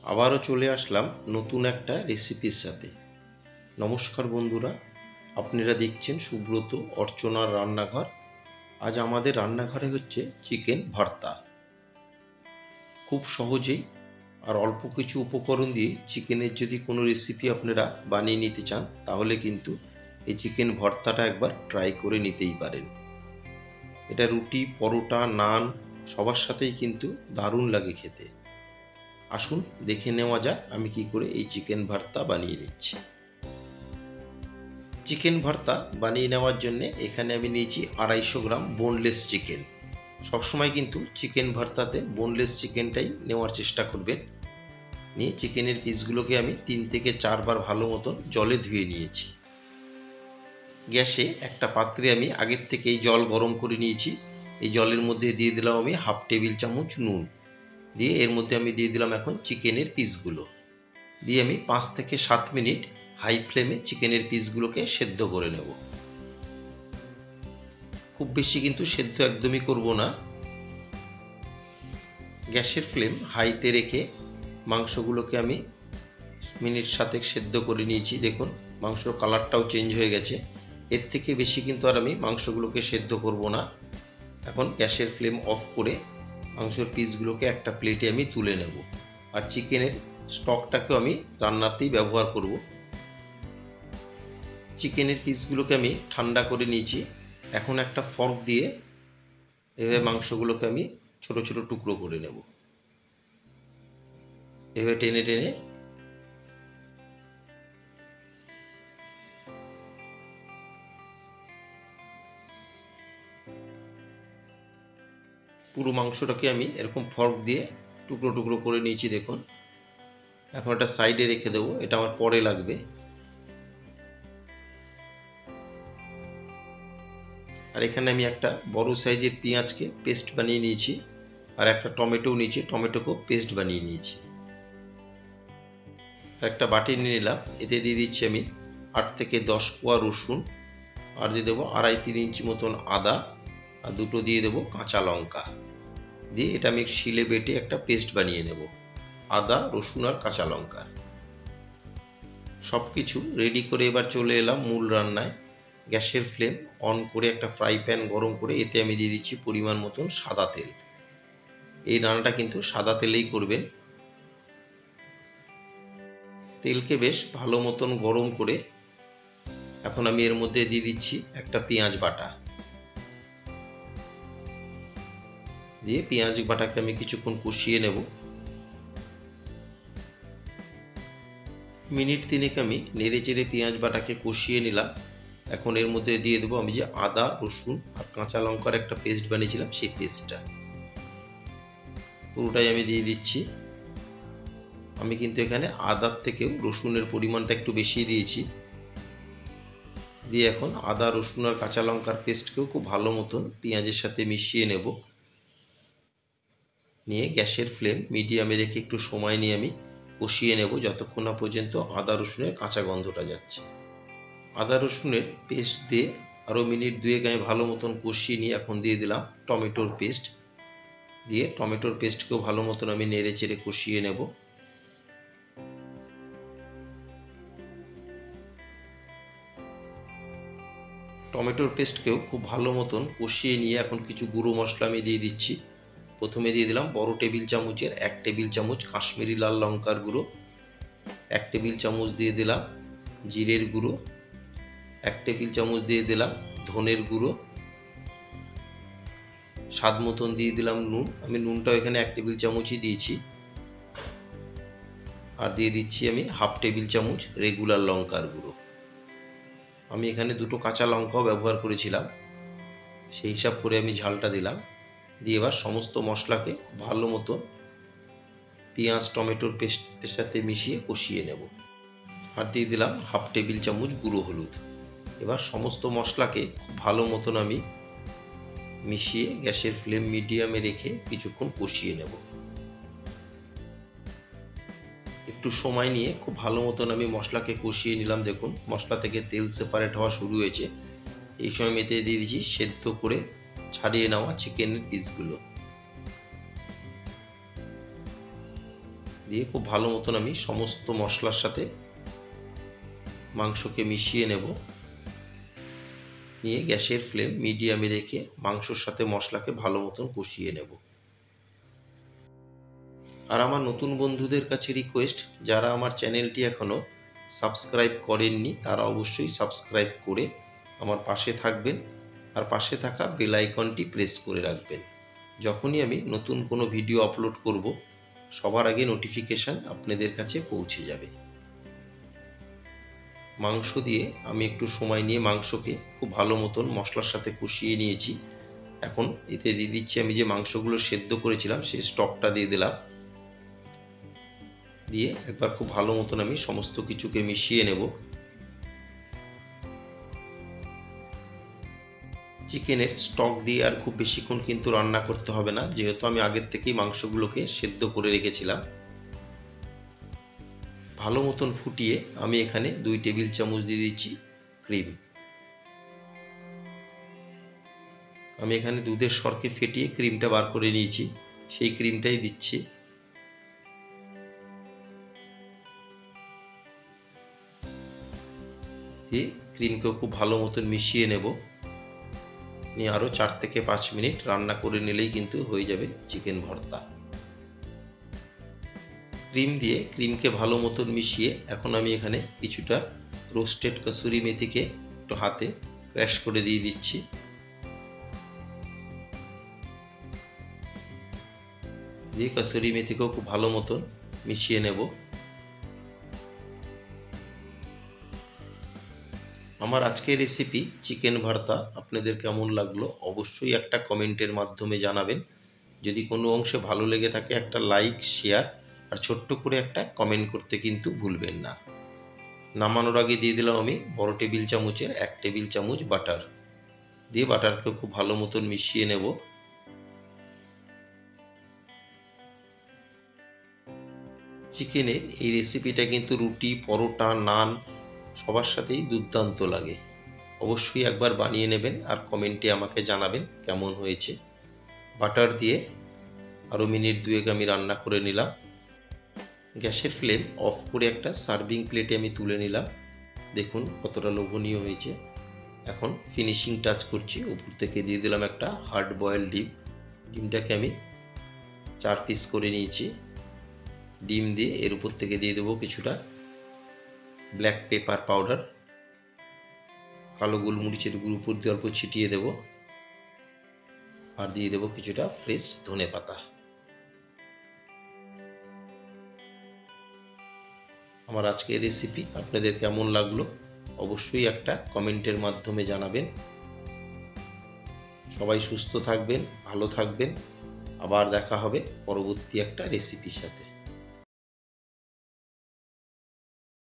আবারও চলে আসলাম নতুন একটা রেসিপির সাথে। নমস্কার বন্ধুরা, আপনারা দেখছেন সুব্রত অর্চনার রান্নাঘর। আজ আমাদের রান্নাঘরে হচ্ছে চিকেন ভর্তা। খুব সহজেই আর অল্প কিছু উপকরণ দিয়ে চিকেনের যদি কোনো রেসিপি আপনারা বানিয়ে নিতে চান, তাহলে কিন্তু এই চিকেন ভর্তাটা একবার ট্রাই করে নিতেই পারেন। এটা রুটি, পরোটা, নান সবার সাথেই কিন্তু দারুণ লাগে খেতে। আসুন দেখে নেওয়া যাক আমি কি করে এই চিকেন ভর্তা বানিয়ে নিচ্ছি। চিকেন ভর্তা বানিয়ে নেওয়ার জন্য এখানে আমি নিয়েছি 250 গ্রাম বোনলেস চিকেন। সবসময় কিন্তু চিকেন ভর্তাতে বোনলেস চিকেনটাই নেওয়ার চেষ্টা করবেন। নিয়ে চিকেনের পিসগুলোকে আমি 3 থেকে 4 বার ভালো মতন জলে ধুয়ে নিয়েছি। গ্যাসে একটা পাত্রে আমি আগের থেকেই জল গরম করে নিয়েছি। এই জলের মধ্যে দিয়ে দিলাম আমি হাফ টেবিল চামচ নুন। দিয়ে এর মধ্যে আমি দিয়ে দিলাম এখন চিকেনের পিসগুলো। দিয়ে আমি 5 থেকে 7 মিনিট হাই ফ্লেমে চিকেনের পিসগুলোকে সেদ্ধ করে নেব। খুব বেশি কিন্তু সেদ্ধ একদমই করব না। গ্যাসের ফ্লেম হাইতে রেখে মাংসগুলোকে আমি মিনিট 7 সেদ্ধ করে নিয়েছি। দেখুন মাংসর কালারটাও চেঞ্জ হয়ে গেছে। এর থেকে বেশি কিন্তু আর আমি মাংসগুলোকে সেদ্ধ করব না। এখন গ্যাসের ফ্লেম অফ করে মাংসের পিসগুলোকে একটা প্লেটে আমি তুলে নেব। আর চিকেনের স্টকটাকেও আমি রান্নাতেই ব্যবহার করব। চিকেনের পিসগুলোকে আমি ঠান্ডা করে নিয়েছি। এখন একটা ফর্ক দিয়ে এভাবে মাংসগুলোকে আমি ছোট ছোট টুকরো করে নেব। এভাবে টেনে টেনে পুরো মাংসটাকে আমি এরকম ফর্ক দিয়ে টুকরো টুকরো করে নিয়েছি। দেখুন এখন একটা সাইডে রেখে দেবো, এটা আমার পরে লাগবে। আর এখানে আমি একটা বড় সাইজের পেঁয়াজকে পেস্ট বানিয়ে নিয়েছি। আর একটা টমেটো নিয়েছি, টমেটোকেও পেস্ট বানিয়ে নিয়েছি। আর একটা বাটি নিয়ে নিলাম, এতে দিয়ে দিচ্ছি আমি 8 থেকে 10 কোয়া রসুন। আর দিয়ে দেবো 2.5-3 ইঞ্চি মতন আদা। আর দুটো দিয়ে দেবো কাঁচা লঙ্কা। দিয়ে এটা আমি শিলে বেটে একটা পেস্ট বানিয়ে নেব, আদা, রসুন আর কাঁচা লঙ্কার। সব কিছু রেডি করে এবার চলে এলাম মূল রান্নায়। গ্যাসের ফ্লেম অন করে একটা ফ্রাই প্যান গরম করে এতে আমি দিয়ে দিচ্ছি পরিমাণ মতন সাদা তেল। এই রান্নাটা কিন্তু সাদা তেলেই করবেন। তেলকে বেশ ভালো মতন গরম করে এখন আমি এর মধ্যে দিয়ে দিচ্ছি একটা পেঁয়াজ বাটা। দিয়ে পেঁয়াজ বাটাকে আমি কিছুক্ষণ কষিয়ে নেব। মিনিট 3 আমি নেড়ে চেড়ে পেঁয়াজ বাটাকে কষিয়ে নিলাম। এখন এর মধ্যে দিয়ে দেবো আমি যে আদা, রসুন আর কাঁচা লঙ্কার একটা পেস্ট বানিয়েছিলাম, সেই পেস্টটা পুরোটাই আমি দিয়ে দিচ্ছি। আমি কিন্তু এখানে আদার থেকেও রসুনের পরিমাণটা একটু বেশি দিয়েছি। দিয়ে এখন আদা, রসুন আর কাঁচা লঙ্কার পেস্টকেও খুব ভালো মতন পেঁয়াজের সাথে মিশিয়ে নেব। নিয়ে গ্যাসের ফ্লেম মিডিয়ামে রেখে একটু সময় নিয়ে আমি কষিয়ে নেব যতক্ষণ না পর্যন্ত আদা রসুনের কাঁচা গন্ধটা যাচ্ছে। আদা রসুনের পেস্ট দিয়ে আরও মিনিট 2 আমি ভালো মতন কষিয়ে নিয়ে এখন দিয়ে দিলাম টমেটোর পেস্ট। দিয়ে টমেটোর পেস্টকেও ভালো মতন আমি নেড়ে চেড়ে কষিয়ে নেব। টমেটোর পেস্টকেও খুব ভালো মতন কষিয়ে নিয়ে এখন কিছু গুঁড়ো মশলা আমি দিয়ে দিচ্ছি। প্রথমে দিয়ে দিলাম বড় টেবিল চামচের 1 টেবিল চামচ কাশ্মীরি লাল লঙ্কার গুঁড়ো। 1 টেবিল চামচ দিয়ে দিলাম জিরের গুঁড়ো। 1 টেবিল চামচ দিয়ে দিলাম ধনের গুঁড়ো। স্বাদ মতন দিয়ে দিলাম নুন। আমি নুনটাও এখানে 1 টেবিল চামচই দিয়েছি। আর দিয়ে দিচ্ছি আমি হাফ টেবিল চামচ রেগুলার লঙ্কার গুঁড়ো। আমি এখানে দুটো কাঁচা লঙ্কাও ব্যবহার করেছিলাম, সেই হিসাব করে আমি ঝালটা দিলাম। দিয়ে এবার সমস্ত মশলাকে ভালো মতো পেঁয়াজ টমেটোর পেস্টের সাথে মিশিয়ে কষিয়ে নেব। আর দিয়ে দিলাম হাফ টেবিল চামচ গুঁড়ো হলুদ। এবার সমস্ত মশলাকে খুব ভালো মতন আমি মিশিয়ে গ্যাসের ফ্লেম মিডিয়ামে রেখে কিছুক্ষণ কষিয়ে নেব। একটু সময় নিয়ে খুব ভালো মতন আমি মশলাকে কষিয়ে নিলাম। দেখুন মশলা থেকে তেল সেপারেট হওয়া শুরু হয়েছে। এই সময় মেতে দিয়ে দিচ্ছি সেদ্ধ করে ছাড়িয়ে নেওয়া চিকেনের পিসগুলো। দিয়ে খুব ভালো মতন আমি সমস্ত মশলার সাথে মাংসকে মিশিয়ে নেব। নিয়ে গ্যাসের ফ্লেম মিডিয়ামে রেখে মাংসর সাথে মশলাকে ভালো মতন কষিয়ে নেব। আর আমার নতুন বন্ধুদের কাছে রিকোয়েস্ট, যারা আমার চ্যানেলটি এখনও সাবস্ক্রাইব করেননি তারা অবশ্যই সাবস্ক্রাইব করে আমার পাশে থাকবেন আর পাশে থাকা বেল আইকনটি প্রেস করে রাখবেন। যখনই আমি নতুন কোনো ভিডিও আপলোড করব সবার আগে নোটিফিকেশান আপনাদের কাছে পৌঁছে যাবে। মাংস দিয়ে আমি একটু সময় নিয়ে মাংসকে খুব ভালো মতন মশলার সাথে কষিয়ে নিয়েছি। এখন এতে দিয়ে দিচ্ছি আমি যে মাংসগুলো সেদ্ধ করেছিলাম সেই স্টকটা দিয়ে দিলাম। দিয়ে একবার খুব ভালো মতন আমি সমস্ত কিছুকে মিশিয়ে নেব। চিকেনের স্টক দিয়ে আর খুব বেশিক্ষণ কিন্তু রান্না করতে হবে না, যেহেতু আমি আগের থেকেই মাংসগুলোকে সেদ্ধ করে রেখেছিলাম। ভালো মতন ফুটিয়ে আমি এখানে 2 টেবিল চামচ দিয়ে দিচ্ছি ক্রিম। আমি এখানে দুধের সরকে ফেটিয়ে ক্রিমটা বার করে নিয়েছি, সেই ক্রিমটাই দিচ্ছি। দিয়ে ক্রিমকেও খুব ভালো মতন মিশিয়ে নেব। নিয়ে আরও 4 থেকে 5 মিনিট রান্না করে নিলেই কিন্তু হয়ে যাবে চিকেন ভর্তা। ক্রিম দিয়ে ক্রিমকে ভালো মতন মিশিয়ে এখন আমি এখানে কিছুটা রোস্টেড কসুরি মেথিকে একটু হাতে ক্র্যাশ করে দিয়ে দিচ্ছি। দিয়ে কসুরি মেথিকেও খুব ভালো মতন মিশিয়ে নেব। আমার আজকের রেসিপি চিকেন ভর্তা আপনাদের কেমন লাগলো অবশ্যই একটা কমেন্টের মাধ্যমে জানাবেন। যদি কোনো অংশে ভালো লেগে থাকে একটা লাইক, শেয়ার আর ছোট্ট করে একটা কমেন্ট করতে কিন্তু ভুলবেন না। নামানোর আগে দিয়ে দিলাম আমি বড় টেবিল চামচের 1 টেবিল চামচ বাটার। দিয়ে বাটারকেও খুব ভালো মতন মিশিয়ে নেব। চিকেনের এই রেসিপিটা কিন্তু রুটি, পরোটা, নান সবার সাথেই দুর্দান্ত লাগে। অবশ্যই একবার বানিয়ে নেবেন আর কমেন্টে আমাকে জানাবেন কেমন হয়েছে। বাটার দিয়ে আরও মিনিট 2 আমি রান্না করে নিলাম। গ্যাসের ফ্লেম অফ করে একটা সার্ভিং প্লেটে আমি তুলে নিলাম। দেখুন কতটা লোভনীয় হয়েছে। এখন ফিনিশিং টাচ করছি, উপর থেকে দিয়ে দিলাম একটা হার্ড বয়েল ডিম। ডিমটাকে আমি 4 পিস করে নিয়েছি। ডিম দিয়ে এর উপর থেকে দিয়ে দেবো কিছুটা ব্ল্যাক পেপার পাউডার, কালো গোলমরিচের গুঁড়ো উপর দিয়ে অল্প ছিটিয়ে দেব আর দিয়ে দেবো কিছুটা ফ্রেশ ধনেপাতা। আমার আজকের রেসিপি আপনাদের কেমন লাগলো অবশ্যই একটা কমেন্টের মাধ্যমে জানাবেন। সবাই সুস্থ থাকবেন, ভালো থাকবেন। আবার দেখা হবে পরবর্তী একটা রেসিপির সাথে।